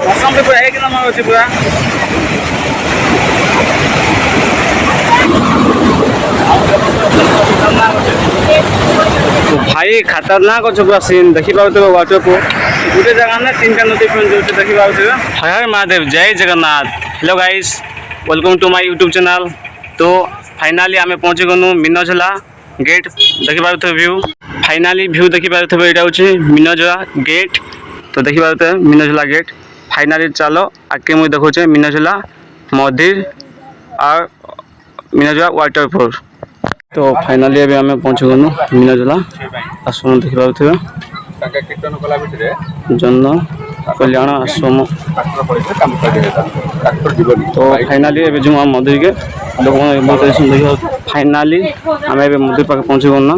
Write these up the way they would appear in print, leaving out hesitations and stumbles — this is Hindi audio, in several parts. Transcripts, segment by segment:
मौसम भी पूरा एक नंबर अच्छे पूरा तो भाई खतरनाक अच्छे पूरा सीन देखी पाते वाटर को गोटे जगह ना तीन टा नदी जो देखी पाते हर हर महादेव जय Jagannath. Hello guys welcome to my YouTube channel. तो फाइनाली आम पहुँची गलु मीनझला गेट देखी पाते व्यू फाइनाली व्यू देखी पाते यहाँ हूँ मीनझला गेट। तो देखी पाते मीनझला गेट फाइनाली चलो आगे मुझे देखुचे मीनझला मंदिर और मीनझला वाटरफॉल। तो फाइनाली अभी आम पहुँची गलु मीनझला आश्रम देखी पाते जन कल्याण आश्रम। तो फाइनाली अभी जो मंदिर के लोग फाइनाली आम मंदिर पाखे पहुँची गलु।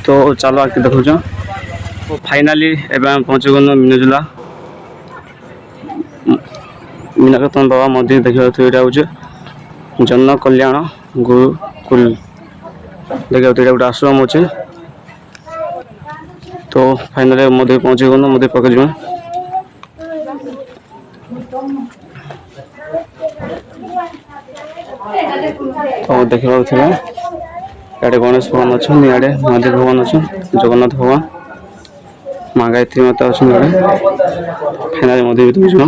तो चलो आगे देखुच तो फाइनाली एवं पहुँची गलु मीनझला मीनाकतन बाबा मंदिर देखा यहाँ हूँ जन कल्याण गुरुकुल देखा यहाँ गोटे आश्रम अच्छे। तो फाइनाली मंदिर पहुँची गलु मंदिर पाखे जो तो देखा इे गणेश भगवान अच्छा इे महादेव भगवान अच्छा जगन्नाथ भगवान माँ गायत्री माता अच्छा फाइनाली मंदिर भीतर जो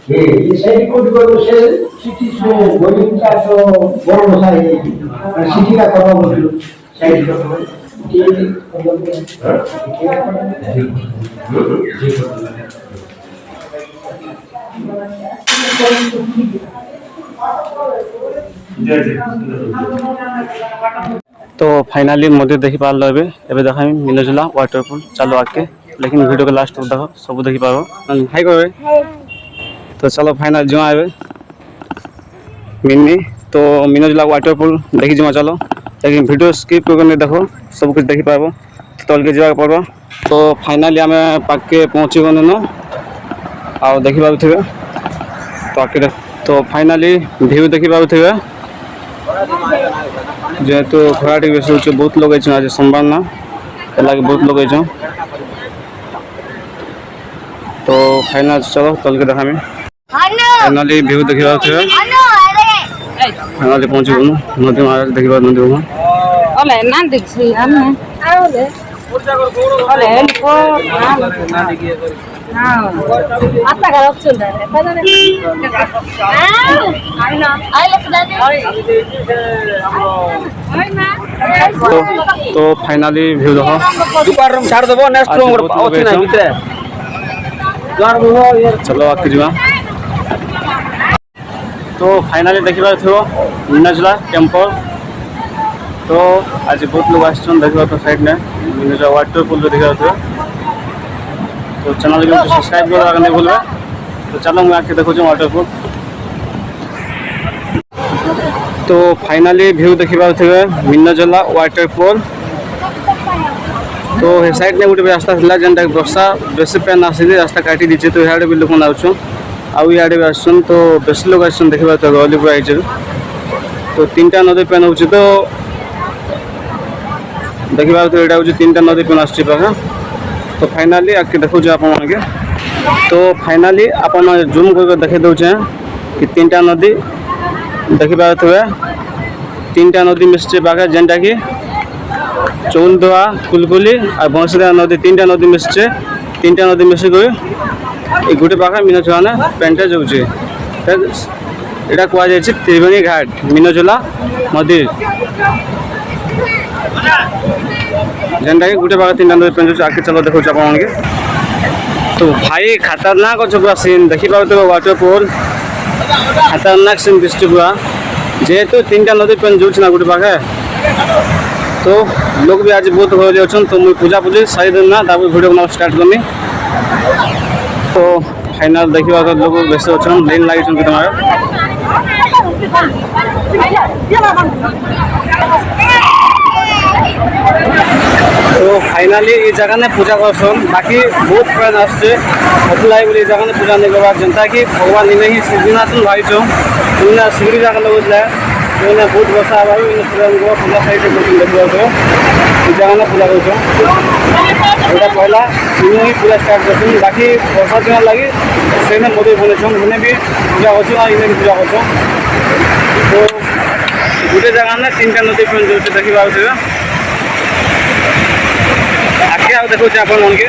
ये सही कोड करो से सिटी में गोली का तो बड़ मसा है सिटी का कदम बोलो साइड करो तो फाइनाली मंदिर देखी पार लो एबे देखा मीनझला वाटरफॉल। चलो आके लेकिन वीडियो के लास्ट तक देखो सब देखी पार हाई कर। तो चलो फाइनल जो आए मिनी तो मीनझला वाटरफॉल देखी जमा चलो लेकिन वीडियो स्किप करके नहीं देखो सब कुछ देखी पाब तल के जावाक पड़ो। तो फाइनाली आम पाके पहुँची गलु आ देखी पारे तो आगे तो फाइनाली व्यू देखी पारे जेहेतु खराटी बेस हो बहुत लोग आज सोमवार ना लगे बहुत लोग तो फाइनल चलो तल के देखा फाइनाली व्यू देखा फाइनाली पहुँची गलु नदी महाराज देखा नदी तो फाइनाली व्यू देखो दुपार रूम छाड़ देबो नेक्स्ट रूम ओथि ना भीतर चलो आके जीवा। तो फाइनाली देखा मीनझला टेम्पल। तो आज बहुत लोग आसन देखा तो साइड में मीनझला वाटरफॉल देखा तो चैनल को सब्सक्राइब करवा नहीं भूलबा। तो चलो मैं आके देखो वाटरफॉल। तो फाइनाली व्यू देखी पारे मीनझला वाटरफॉल। तो हे साइड में गोटे रास्ता था जेनटा वर्षा बेस पेन आसी रास्ता काटी दीचे। तो यहाँ भी लोक आउन आउ इे भी आसन तो बेस लोग आसन देखा तो गली पूरा आई। तो तीन टा नदी पेन हो तो देखी पारे यहाँ हूँ तीन टा नदी पेन आस पाखे। तो फाइनाली आगे देखो आप तो फाइनाली आप जूम कर देखे दौचे कि तीन टा नदी देखी पारे तीन टा नदी मिशे पाखे जेनटा कि चौलदुआ कुलकुली और बंशीदा नदी तीन टा नदी मिशे तीन टा नदी मिसिक गोटे पाखे मीनझला पेंटेज होचे यहाँ कहुई त्रिवेणी घाट मीनझला मंदिर जेनटा कि गोटे पाखे तीन टा नदी पेंटेज आगे चलो देखो आप। तो भाई खतरनाक अच्छे पूरा सीन देखी पारे वाटरफॉल खतरनाक सीन दिशे पूरा जेहेतु तीन टा नदी पेन जो गोटे पाखे। तो लोग भी आज बहुत गहली अच्छा। तो मुझे पूजा पूजी सारी देना वीडियो बना स्टार्ट करनी। तो फाइनाल देखा लोग बेस अच्छा लाइन लगे तुम्हारे। तो फाइनाली ये जगह ने पूजा करसन बाकी बहुत फ्रेंड आसছে हतलाई बोली जगह ने पूजा नहीं करवा जनता की भगवान इन्हें ही सिद्धिनाथन भाई छो इन्हें सिगड़ी जगह लगत ला इन्हें बहुत बसा आवा इन्हें पूजा को पूजा साइड में देखो तो ये जगह ने पूजा करछो एटा पहला इन्हें ही पूजा स्टार्ट करछन बाकी प्रसाद दिन लगी सेने मोदी बोले छन इन्हें भी पूजा करछो और इन्हें भी पूजा करछो तो गोटे जगह ने तीन नदी फ्रेंड जो देखि पाउछे आगे आओ देखो अपन मन के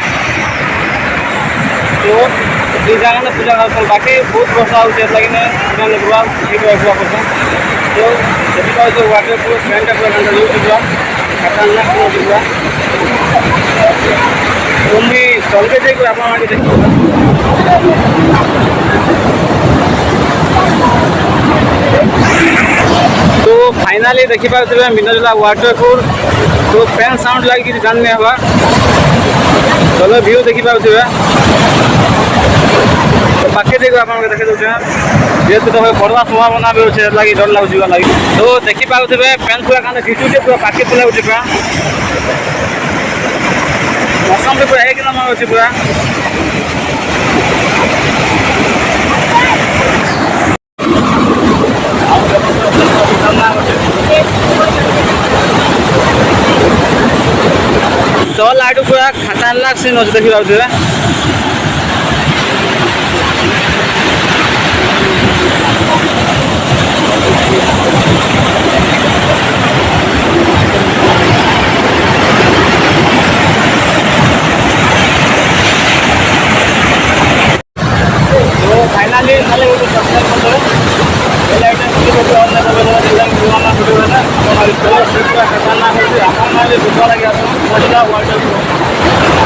तो ये जगह ने पूजा कर बाकी बहुत वर्षा हो लगे पूजा नहीं करवा ठीक है पूजा कर तो देखी पाओ तो वाटर पूरा फ्रेंड पूरा घंटा यूज करवा खतरनाक पूरा दिखवा तुम भी चल के देखो आप आगे देखो तो फाइनाली देखी पाओ मिनरला वाटरफॉल तो फैन साउंड लगे कि जान नहीं हवा चलो व्यू देखी पाओ तो बाकी देखो आप देखे दूसरे जेहेतु तो पड़वा संभावना भी अच्छे लगे डर लगुच लगे तो देखी पाओ फैन पूरा कहते खिचुचे पूरा पाखे खुला पूरा मौसम भी पूरा एक नंबर अच्छे पूरा तो लाडू पूरा खतरनाक सीन अच्छे देखी पाओ तो फाइनाली नाले वो सब्सक्राइब कर दो बेल आइकन क्लिक करके ऑल नोटिफिकेशन दिलाएंगे वीडियो है ना तो हमारी पूरा खतरनाक है अपन मारे वीडियो लगे आप मजा वाटरफॉल